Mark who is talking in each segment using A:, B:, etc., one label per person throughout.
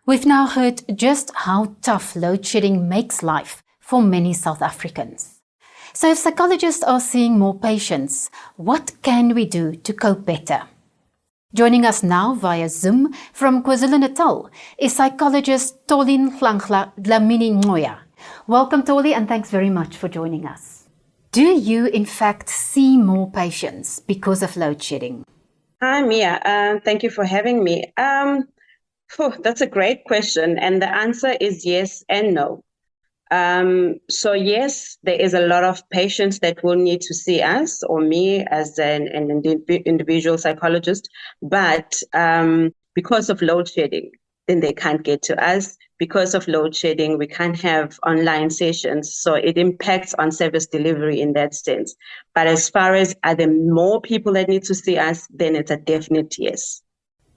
A: We've now heard just how tough load shedding makes life for many South Africans. So if psychologists are seeing more patients, what can we do to cope better? Joining us now via Zoom from KwaZulu-Natal is psychologist Tolin Hlangla Dlamini Ngoya. Welcome, Toli, and thanks very much for joining us. Do you, in fact, see more patients because of load shedding?
B: Hi, Mia. Thank you for having me. That's a great question, and the answer is yes and no. So yes, there is a lot of patients that will need to see us or me as an individual psychologist, but because of load shedding, then they can't get to us. Because of load shedding, we can't have online sessions, so it impacts on service delivery in that sense. But as far as are there more people that need to see us, then it's a definite yes.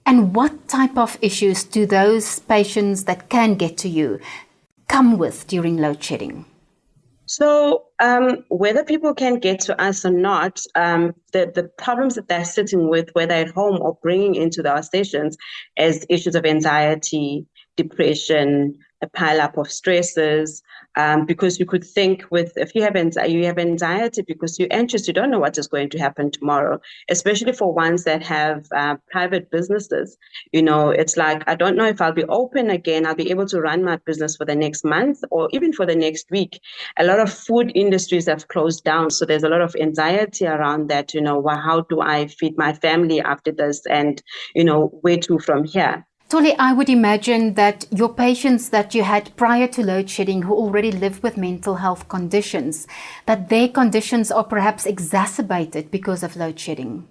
A: And what type of issues do those patients that can get to you come with during load shedding?
B: So whether people can get to us or not, the problems that they're sitting with, whether at home or bringing into our stations, as issues of anxiety, depression, a pile-up of stresses, because you could think if you have anxiety because you're anxious, you don't know what is going to happen tomorrow, especially for ones that have private businesses. You know, it's like, I don't know if I'll be open again, I'll be able to run my business for the next month or even for the next week. A lot of food industries have closed down, so there's a lot of anxiety around that, how do I feed my family after this, and, where to from here.
A: Toli, I would imagine that your patients that you had prior to load shedding who already live with mental health conditions, that their conditions are perhaps exacerbated because of load shedding.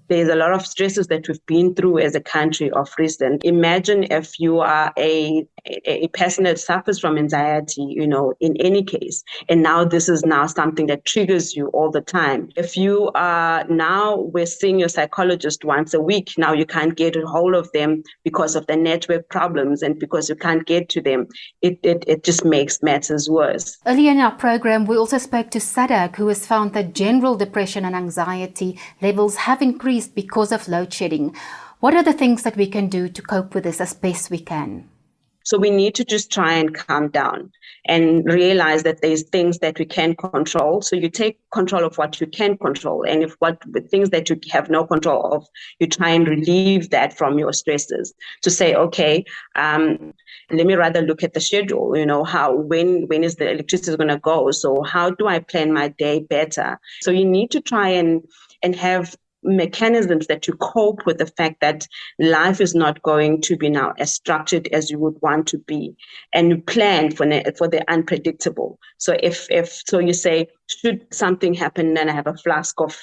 B: There's a lot of stresses that we've been through as a country of recent. Imagine if you are a person that suffers from anxiety, in any case, and now this is now something that triggers you all the time. If you are we're seeing your psychologist once a week, now you can't get a hold of them because of the network problems and because you can't get to them. It just makes matters worse.
A: Earlier in our program, we also spoke to Sadag, who has found that general depression and anxiety levels have increased because of load shedding. What are the things that we can do to cope with this as best we can?
B: So we need to just try and calm down and realize that there's things that we can control. So you take control of what you can control. And with things that you have no control of, you try and relieve that from your stresses. To say, okay, let me rather look at the schedule, when is the electricity going to go? So how do I plan my day better? So you need to try and have mechanisms that you cope with the fact that life is not going to be now as structured as you would want to be, and you plan for the unpredictable. So if you say, should something happen, then I have a flask of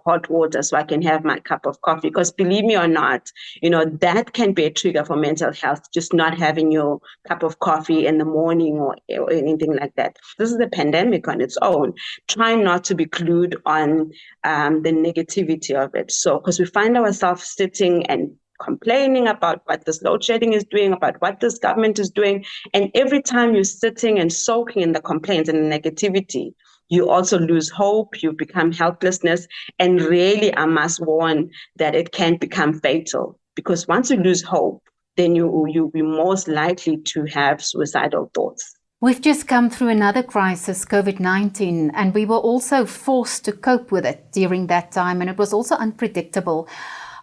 B: hot water so I can have my cup of coffee. Because believe me or not, that can be a trigger for mental health, just not having your cup of coffee in the morning or anything like that. This is a pandemic on its own. Try not to be glued on the negativity of it. So, because we find ourselves sitting and complaining about what this load shedding is doing, about what this government is doing. And every time you're sitting and soaking in the complaints and the negativity, you also lose hope, you become helplessness, and really I must warn that it can become fatal, because once you lose hope, then you'll be most likely to have suicidal thoughts.
A: We've just come through another crisis, COVID-19, and we were also forced to cope with it during that time, and it was also unpredictable.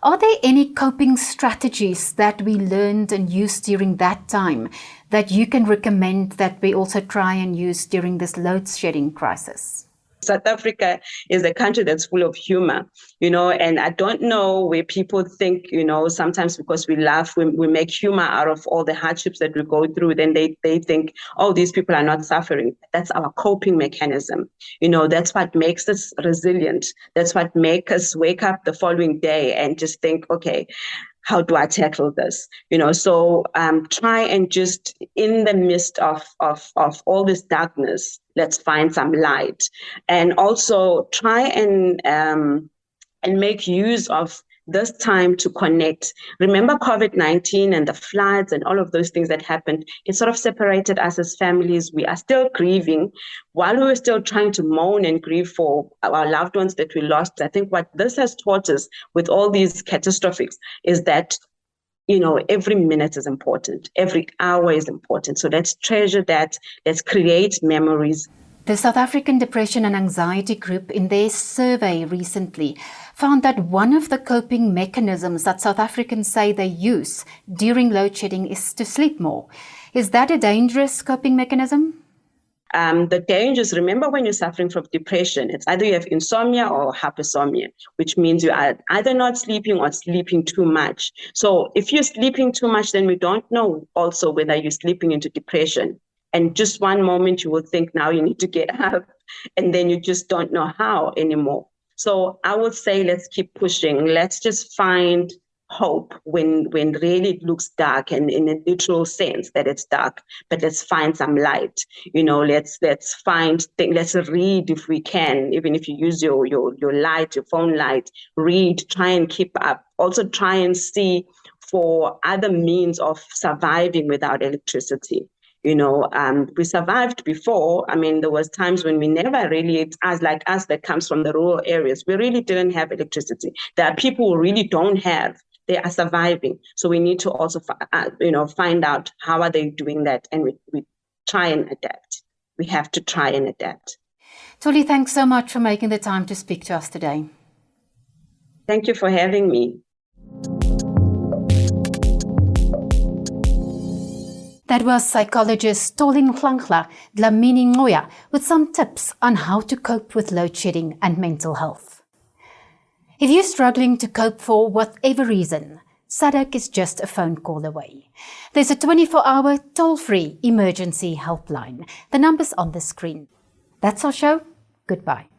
A: Are there any coping strategies that we learned and used during that time that you can recommend that we also try and use during this load shedding crisis?
B: South Africa is a country that's full of humor, and I don't know where people think, sometimes because we laugh, we make humor out of all the hardships that we go through, then they think, oh, these people are not suffering. That's our coping mechanism. That's what makes us resilient. That's what makes us wake up the following day and just think, okay, how do I tackle this? So try and just in the midst of all this darkness, let's find some light, and also try and make use of this time to connect. Remember COVID-19 and the floods and all of those things that happened, it sort of separated us as families. We are still grieving while we were still trying to mourn and grieve for our loved ones that we lost. I think what this has taught us with all these catastrophes is that every minute is important. Every hour is important. So let's treasure that. Let's create memories.
A: The South African Depression and Anxiety Group, in their survey recently, found that one of the coping mechanisms that South Africans say they use during load shedding is to sleep more. Is that a dangerous coping mechanism?
B: The dangers, remember when you're suffering from depression, it's either you have insomnia or hypersomnia, which means you are either not sleeping or sleeping too much. So if you're sleeping too much, then we don't know also whether you're sleeping into depression. And just one moment you will think now you need to get up, and then you just don't know how anymore. So I would say let's keep pushing. Let's just find hope when really it looks dark, and in a literal sense that it's dark, but let's find some light. Let's find things. Let's read if we can, even if you use your light, your phone light, read, try and keep up. Also try and see for other means of surviving without electricity. We survived before. I mean, there was times when we never really, as like us that comes from the rural areas, we really didn't have electricity. There are people who really don't have. They are surviving. So we need to also, find out how are they doing that, and we try and adapt. We have to try and adapt.
A: Thuli, thanks so much for making the time to speak to us today.
B: Thank you for having me.
A: That was psychologist Tolin Hlangla Dlamini Ngoya with some tips on how to cope with load shedding and mental health. If you're struggling to cope for whatever reason, Sadag is just a phone call away. There's a 24-hour toll-free emergency helpline. The number's on the screen. That's our show. Goodbye.